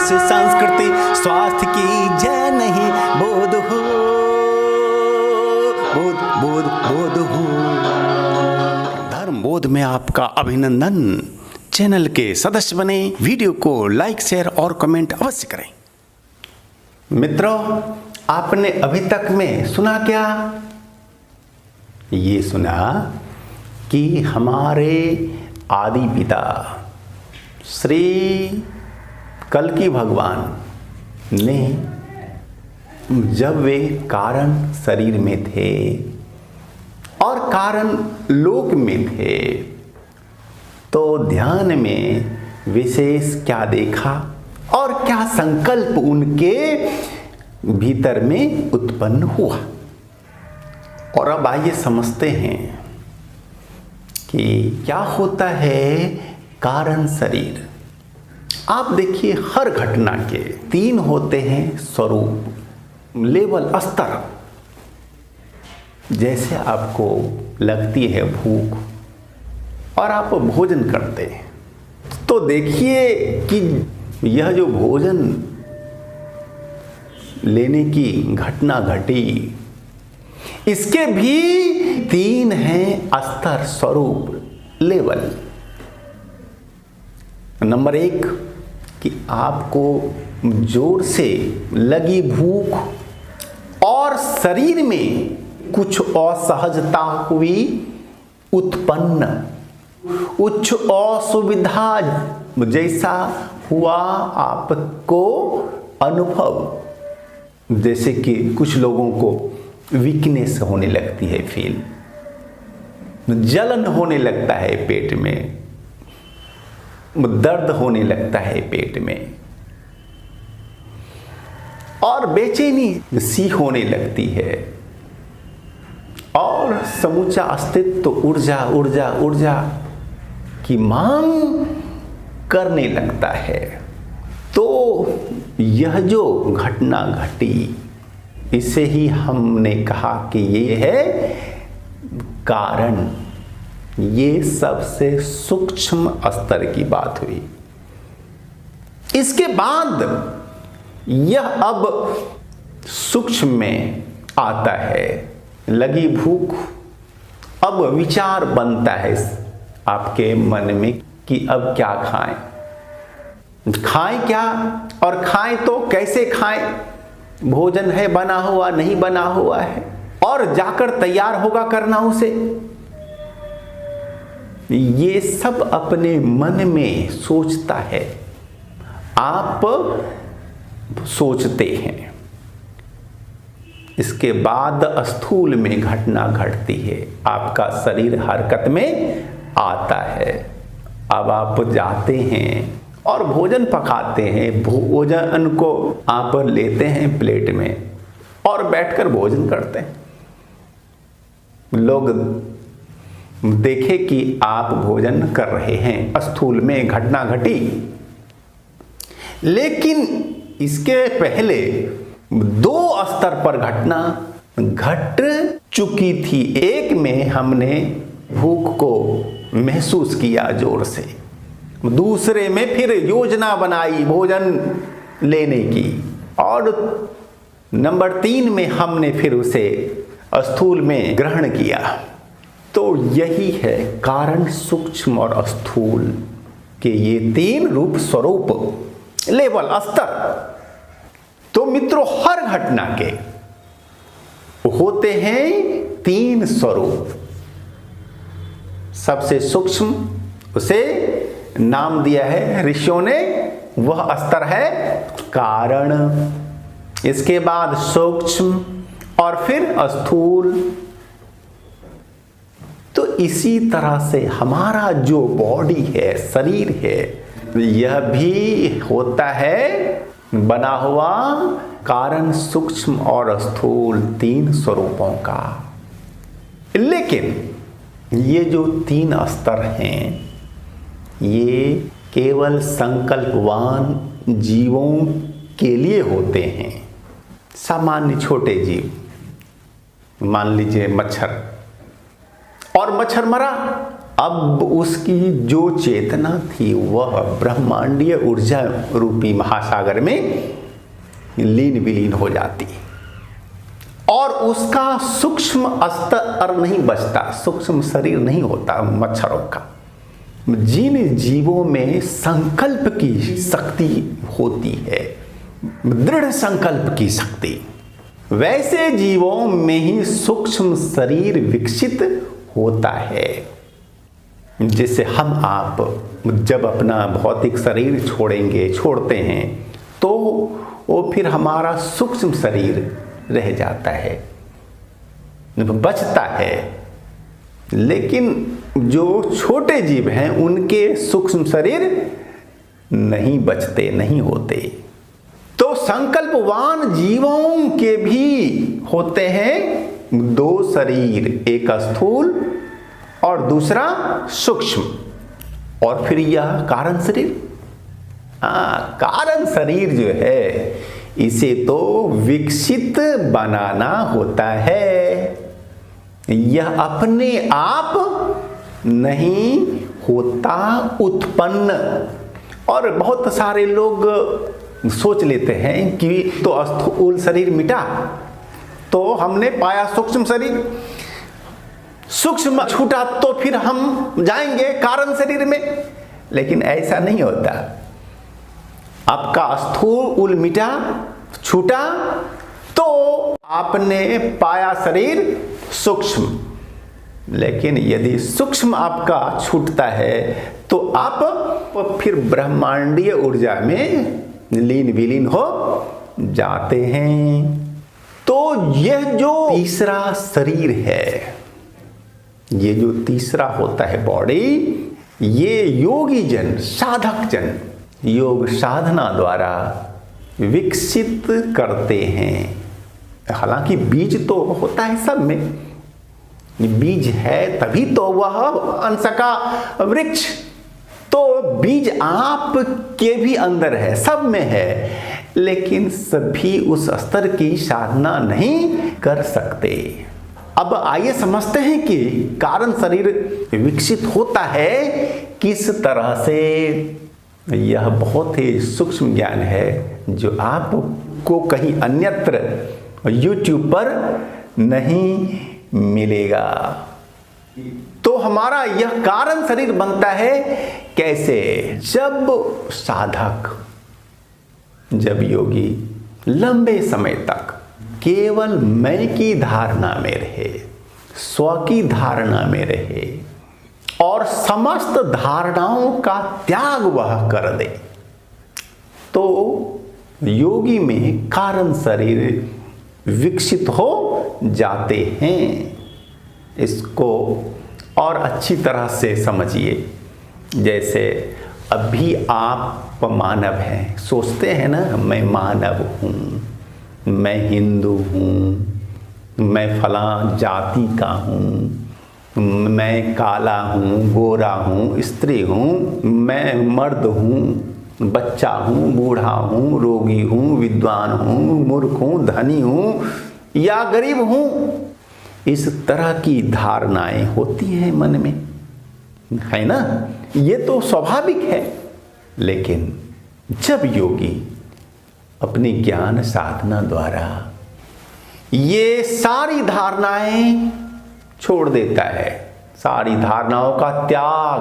देश संस्कृति स्वास्थ्य की जय नहीं बोध हो, बोध हो। धर्म बोध में आपका अभिनंदन। चैनल के सदस्य बने, वीडियो को लाइक शेयर और कमेंट अवश्य करें। मित्रों, आपने अभी तक में सुना क्या? ये सुना कि हमारे आदि पिता श्री कल्कि भगवान ने जब वे कारण शरीर में थे और कारण लोक में थे तो ध्यान में विशेष क्या देखा और क्या संकल्प उनके भीतर में उत्पन्न हुआ। और अब आइए समझते हैं कि क्या होता है कारण शरीर। आप देखिए, हर घटना के 3 होते हैं स्वरूप, लेवल, स्तर। जैसे आपको लगती है भूख और आप भोजन करते हैं तो देखिए कि यह जो भोजन लेने की घटना घटी, इसके भी 3 हैं स्तर, स्वरूप, लेवल। नंबर 1 कि आपको जोर से लगी भूख और शरीर में कुछ असहजता हुई, उत्पन्न उच्च असुविधा जैसा हुआ आपको अनुभव। जैसे कि कुछ लोगों को वीकनेस होने लगती है, फील, जलन होने लगता है पेट में, दर्द होने लगता है पेट में और बेचैनी सी होने लगती है और समूचा अस्तित्व ऊर्जा की मांग करने लगता है। तो यह जो घटना घटी, इसे ही हमने कहा कि ये है कारण। ये सबसे सूक्ष्म स्तर की बात हुई। इसके बाद यह अब सूक्ष्म में आता है, लगी भूख। अब विचार बनता है आपके मन में कि अब क्या खाएं क्या, और खाएं तो कैसे खाएं। भोजन है, बना हुआ नहीं बना हुआ है, और जाकर तैयार होगा करना उसे। ये सब अपने मन में सोचता है, आप सोचते हैं। इसके बाद स्थूल में घटना घटती है, आपका शरीर हरकत में आता है। अब आप जाते हैं और भोजन पकाते हैं, भोजन को आप लेते हैं प्लेट में और बैठकर भोजन करते हैं। लोग देखे कि आप भोजन कर रहे हैं, स्थूल में घटना घटी। लेकिन इसके पहले 2 स्तर पर घटना घट चुकी थी। एक में हमने भूख को महसूस किया जोर से, दूसरे में फिर योजना बनाई भोजन लेने की, और नंबर 3 में हमने फिर उसे स्थूल में ग्रहण किया। तो यही है कारण, सूक्ष्म और स्थूल के ये 3 रूप, स्वरूप, लेवल, स्तर। तो मित्रों, हर घटना के होते हैं 3 स्वरूप। सबसे सूक्ष्म, उसे नाम दिया है ऋषियों ने, वह स्तर है कारण। इसके बाद सूक्ष्म और फिर स्थूल। तो इसी तरह से हमारा जो बॉडी है, शरीर है, यह भी होता है बना हुआ कारण, सूक्ष्म और स्थूल, 3 स्वरूपों का। लेकिन ये जो 3 स्तर हैं, ये केवल संकल्पवान जीवों के लिए होते हैं। सामान्य छोटे जीव, मान लीजिए मच्छर, और मच्छर मरा अब उसकी जो चेतना थी वह ब्रह्मांडीय ऊर्जा रूपी महासागर में लीन विलीन हो जाती और उसका सूक्ष्म स्तर नहीं बचता, सूक्ष्म शरीर नहीं होता मच्छरों का। जिन जीवों में संकल्प की शक्ति होती है, दृढ़ संकल्प की शक्ति, वैसे जीवों में ही सूक्ष्म शरीर विकसित होता है। जैसे हम आप जब अपना भौतिक शरीर छोड़ते हैं तो वो फिर हमारा सूक्ष्म शरीर रह जाता है, बचता है। लेकिन जो छोटे जीव हैं उनके सूक्ष्म शरीर नहीं बचते, नहीं होते। तो संकल्पवान जीवों के भी होते हैं दो शरीर, एक स्थूल और दूसरा सूक्ष्म, और फिर यह कारण शरीर। कारण शरीर जो है इसे तो विकसित बनाना होता है, यह अपने आप नहीं होता उत्पन्न। और बहुत सारे लोग सोच लेते हैं कि तो स्थूल शरीर मिटा तो हमने पाया सूक्ष्म शरीर, सूक्ष्म छूटा तो फिर हम जाएंगे कारण शरीर में। लेकिन ऐसा नहीं होता। आपका स्थूल मिटा, छूटा तो आपने पाया शरीर सूक्ष्म। लेकिन यदि सूक्ष्म आपका छूटता है तो आप फिर ब्रह्मांडीय ऊर्जा में लीन विलीन हो जाते हैं। तो यह जो तीसरा शरीर है, ये जो तीसरा होता है बॉडी, ये योगी जन, साधक जन योग साधना द्वारा विकसित करते हैं। हालांकि बीज तो होता है सब में, बीज है तभी तो वह अंश का वृक्ष। तो बीज आप के भी अंदर है, सब में है, लेकिन सभी उस स्तर की साधना नहीं कर सकते। अब आइए समझते हैं कि कारण शरीर विकसित होता है किस तरह से। यह बहुत ही सूक्ष्म ज्ञान है जो आपको कहीं अन्यत्र YouTube पर नहीं मिलेगा। तो हमारा यह कारण शरीर बनता है कैसे? जब साधक, जब योगी लंबे समय तक केवल मैं की धारणा में रहे, स्व की धारणा में रहे और समस्त धारणाओं का त्याग वह कर दे, तो योगी में कारण शरीर विकसित हो जाते हैं। इसको और अच्छी तरह से समझिए। जैसे अभी आप मानव हैं, सोचते हैं ना मैं मानव हूँ, मैं हिंदू हूँ, मैं फलां जाति का हूँ, मैं काला हूँ, गोरा हूँ, स्त्री हूँ, मैं मर्द हूँ, बच्चा हूँ, बूढ़ा हूँ, रोगी हूँ, विद्वान हूँ, मूर्ख हूँ, धनी हूँ या गरीब हूँ। इस तरह की धारणाएं होती हैं मन में, है ना? ये तो स्वाभाविक है। लेकिन जब योगी अपनी ज्ञान साधना द्वारा ये सारी धारणाएं छोड़ देता है, सारी धारणाओं का त्याग,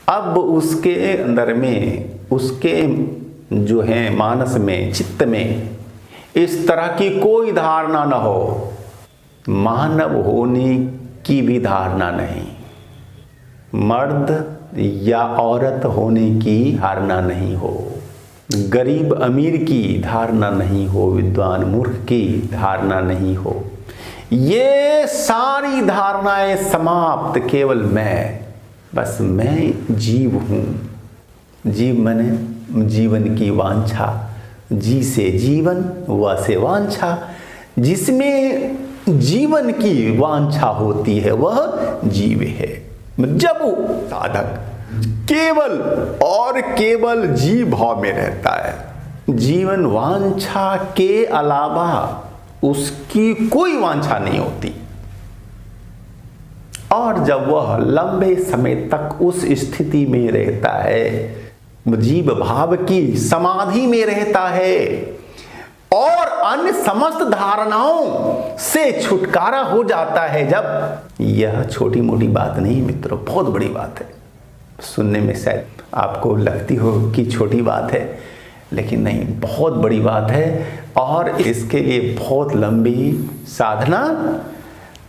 अब उसके अंदर में, उसके जो है मानस में, चित्त में इस तरह की कोई धारणा न हो। मानव होने की भी धारणा नहीं, मर्द या औरत होने की धारणा नहीं हो, गरीब अमीर की धारणा नहीं हो, विद्वान मूर्ख की धारणा नहीं हो। ये सारी धारणाएं समाप्त, केवल मैं, बस मैं जीव हूँ। जीव माने जीवन की वांछा, जी से जीवन, व से वांछा। जिसमें जीवन की वांछा होती है वह जीव है। जब साधक केवल और केवल जीव भाव में रहता है, जीवन वांछा के अलावा उसकी कोई वांछा नहीं होती, और जब वह लंबे समय तक उस स्थिति में रहता है, जीव भाव की समाधि में रहता है और अन्य समस्त धारणाओं से छुटकारा हो जाता है, जब यह छोटी मोटी बात नहीं मित्रों, बहुत बड़ी बात है। सुनने में शायद आपको लगती हो कि छोटी बात है, लेकिन नहीं, बहुत बड़ी बात है और इसके लिए बहुत लंबी साधना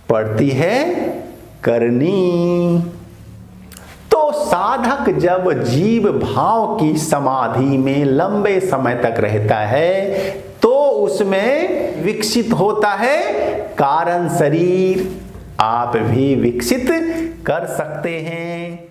पड़ती है करनी। तो साधक जब जीव भाव की समाधि में लंबे समय तक रहता है तो उसमें विकसित होता है कारण शरीर। आप भी विकसित कर सकते हैं।